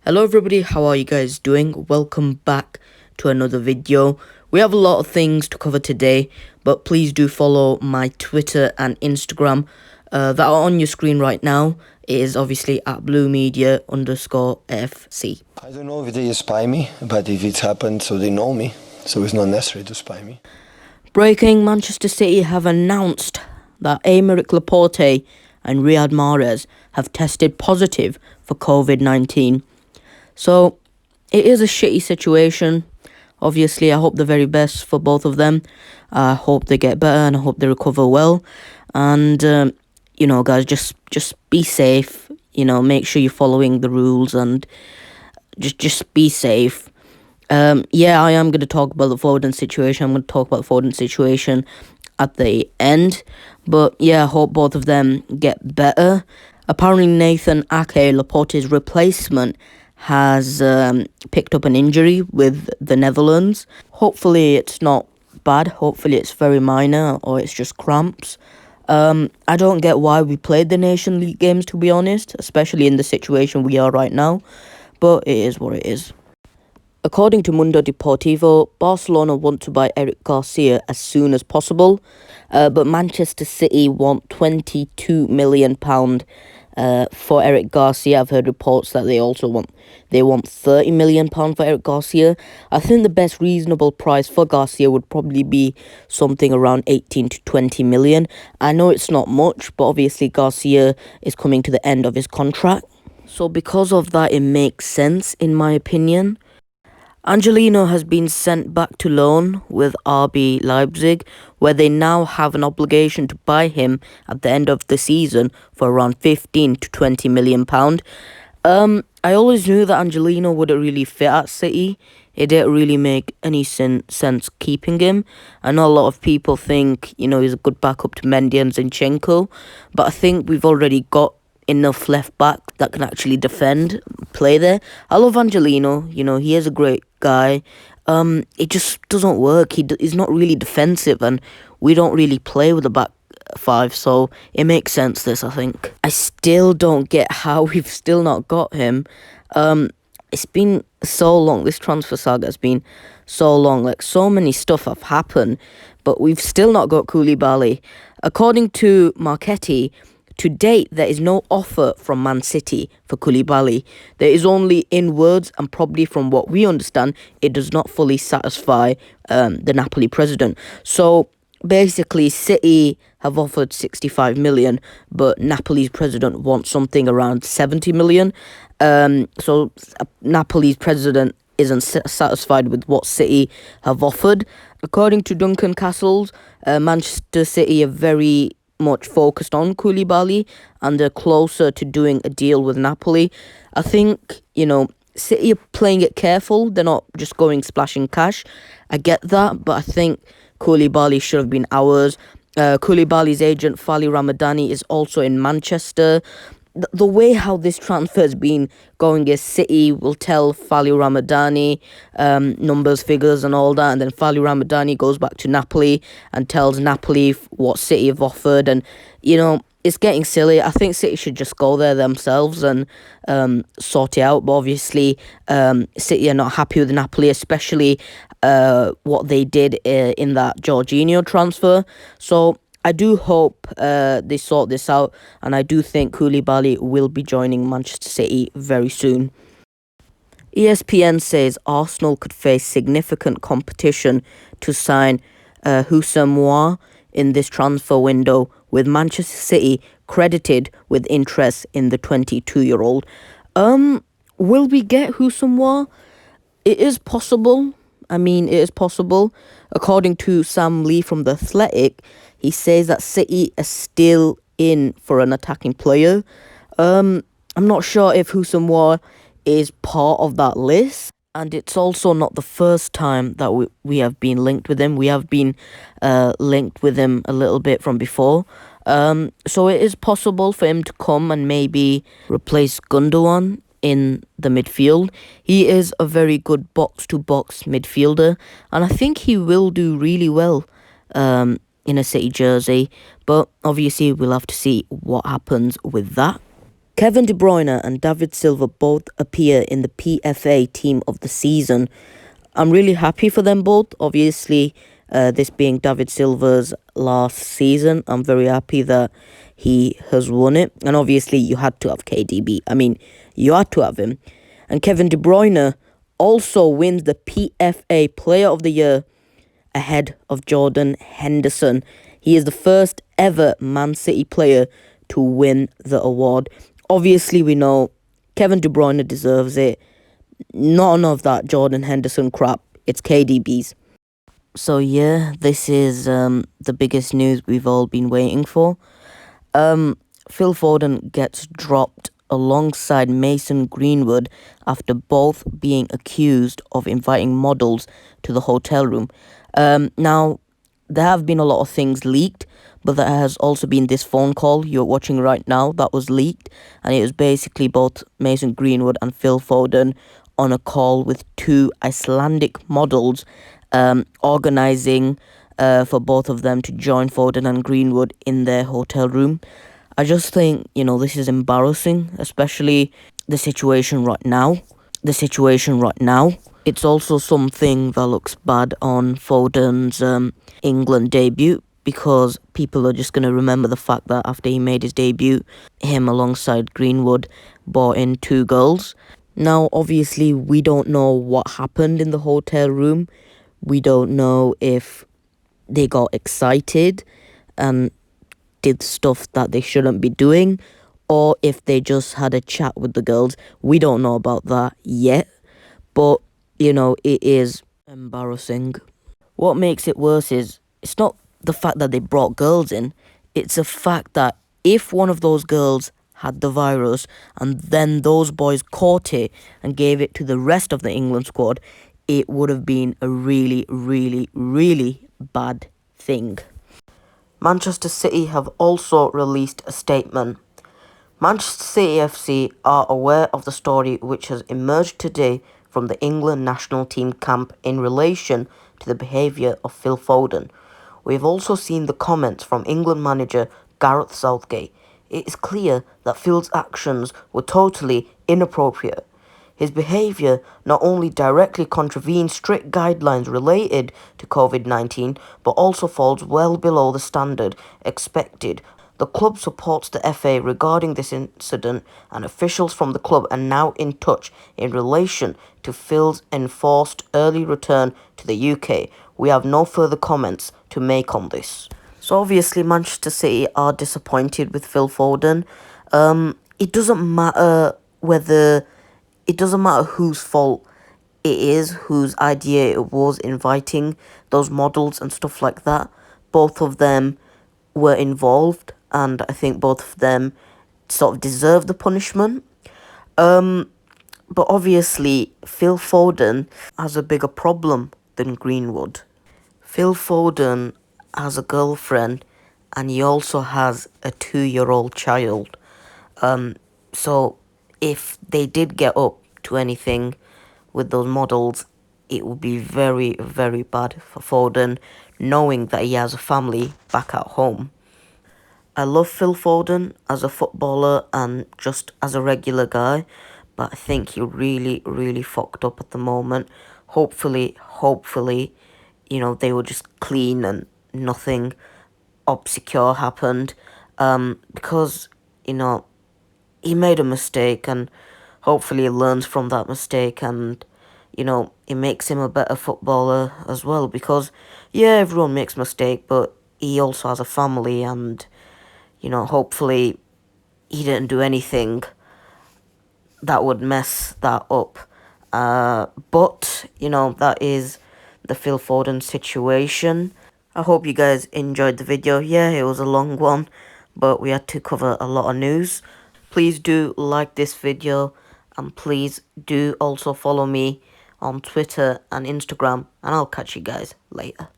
Hello everybody, how are you guys doing? Welcome back to another video. We have a lot of things to cover today, but please do follow my Twitter and Instagram that are on your screen right now. It is obviously at bluemedia_FC. I don't know if they spy me, but if it's happened, so they know me, so it's not necessary to spy me. Breaking: Manchester City have announced that Aymeric Laporte and Riyad Mahrez have tested positive for COVID-19. So, it is a shitty situation. Obviously, I hope the very best for both of them. I hope they get better and I hope they recover well. And, you know, guys, just be safe. You know, make sure you're following the rules and just be safe. Yeah, I am going to talk about the Foden situation. I'm going to talk about the Foden situation at the end. But, yeah, I hope both of them get better. Apparently, Nathan Ake, Laporte's replacement, has picked up an injury with the Netherlands. Hopefully it's not bad. Hopefully it's very minor or it's just cramps. I don't get why we played the Nation League games, to be honest, especially in the situation we are right now. But it is what it is. According to Mundo Deportivo, Barcelona want to buy Eric Garcia as soon as possible. But Manchester City want £22 million for Eric Garcia. I've heard reports that they want £30 million for Eric Garcia. I think the best reasonable price for Garcia would probably be something around 18 to 20 million. I know it's not much, but obviously Garcia is coming to the end of his contract. So because of that, it makes sense in my opinion. Angelino has been sent back to loan with RB Leipzig, where they now have an obligation to buy him at the end of the season for around 15 to 20 million pound. I always knew that Angelino wouldn't really fit at City. It didn't really make any sense keeping him. I know a lot of people think, you know, he's a good backup to Mendy and Zinchenko, but I think we've already got enough left back that can actually defend, play there. I love Angelino, you know, he is a great guy. It just doesn't work. He's not really defensive and we don't really play with the back five, so it makes sense this, I think. I still don't get how we've still not got him. It's been so long, this transfer saga has been so long, like so many stuff have happened, but we've still not got Koulibaly. According to Marchetti, to date, there is no offer from Man City for Koulibaly. There is only in words, and probably from what we understand, it does not fully satisfy the Napoli president. So basically, City have offered 65 million, but Napoli's president wants something around 70 million. So Napoli's president isn't satisfied with what City have offered. According to Duncan Castles, Manchester City are very much focused on Koulibaly and they're closer to doing a deal with Napoli. I think, you know, City are playing it careful. They're not just going splashing cash. I get that, but I think Koulibaly should have been ours. Koulibaly's agent, Fali Ramadani, is also in Manchester. The way how this transfer has been going is City will tell Fali Ramadani numbers, figures and all that, and then Fali Ramadani goes back to Napoli and tells Napoli what City have offered, and you know, it's getting silly. I think City should just go there themselves and sort it out, but obviously City are not happy with Napoli, especially what they did in that Jorginho transfer. So I do hope they sort this out, and I do think Koulibaly will be joining Manchester City very soon. ESPN says Arsenal could face significant competition to sign Houssem in this transfer window, with Manchester City credited with interest in the 22-year-old. Will we get Houssem? It is possible. I mean, it is possible. According to Sam Lee from The Athletic, he says that City are still in for an attacking player. I'm not sure if Houssem is part of that list. And it's also not the first time that we have been linked with him. We have been linked with him a little bit from before. So it is possible for him to come and maybe replace Gundogan in the midfield. He is a very good box-to-box midfielder, and I think he will do really well in a City jersey, but obviously we'll have to see what happens with that. Kevin De Bruyne and David Silva both appear in the PFA Team of the Season. I'm really happy for them both. Obviously, this being David Silva's last season, I'm very happy that he has won it. And obviously, you had to have KDB. I mean, you had to have him. And Kevin De Bruyne also wins the PFA Player of the Year ahead of Jordan Henderson. He is the first ever Man City player to win the award. Obviously, we know Kevin De Bruyne deserves it. None of that Jordan Henderson crap. It's KDB's. So yeah, this is the biggest news we've all been waiting for. Phil Foden gets dropped alongside Mason Greenwood after both being accused of inviting models to the hotel room. Now, there have been a lot of things leaked, but there has also been this phone call you're watching right now that was leaked, and it was basically both Mason Greenwood and Phil Foden on a call with two Icelandic models, organising for both of them to join Foden and Greenwood in their hotel room. I just think, this is embarrassing, especially the situation right now. It's also something that looks bad on Foden's England debut, because people are just going to remember the fact that after he made his debut, him alongside Greenwood brought in two girls. Now, obviously, we don't know what happened in the hotel room. We don't know if they got excited and did stuff that they shouldn't be doing, or if they just had a chat with the girls. We don't know about that yet, but, it is embarrassing. What makes it worse is, it's not the fact that they brought girls in, it's a fact that if one of those girls had the virus and then those boys caught it and gave it to the rest of the England squad, it would have been a really, really, really bad thing. Manchester City have also released a statement. Manchester City FC are aware of the story which has emerged today from the England national team camp in relation to the behaviour of Phil Foden. We have also seen the comments from England manager Gareth Southgate. It is clear that Phil's actions were totally inappropriate. His behaviour not only directly contravenes strict guidelines related to COVID-19, but also falls well below the standard expected. The club supports the FA regarding this incident, and officials from the club are now in touch in relation to Phil's enforced early return to the UK. We have no further comments to make on this. So obviously Manchester City are disappointed with Phil Foden. It doesn't matter whose fault it is, whose idea it was inviting those models and stuff like that. Both of them were involved, and I think both of them sort of deserve the punishment. But obviously, Phil Foden has a bigger problem than Greenwood. Phil Foden has a girlfriend, and he also has a 2-year-old child. So if they did get up to anything with those models, it would be very, very bad for Foden, knowing that he has a family back at home. I love Phil Foden as a footballer and just as a regular guy, but I think he really, really fucked up at the moment. Hopefully, they were just clean and nothing obscure happened, because, he made a mistake, and hopefully he learns from that mistake, and, it makes him a better footballer as well, because, yeah, everyone makes mistakes, but he also has a family, and, hopefully he didn't do anything that would mess that up. But, that is the Phil Foden situation. I hope you guys enjoyed the video. Yeah, it was a long one, but we had to cover a lot of news. Please do like this video, and please do also follow me on Twitter and Instagram, and I'll catch you guys later.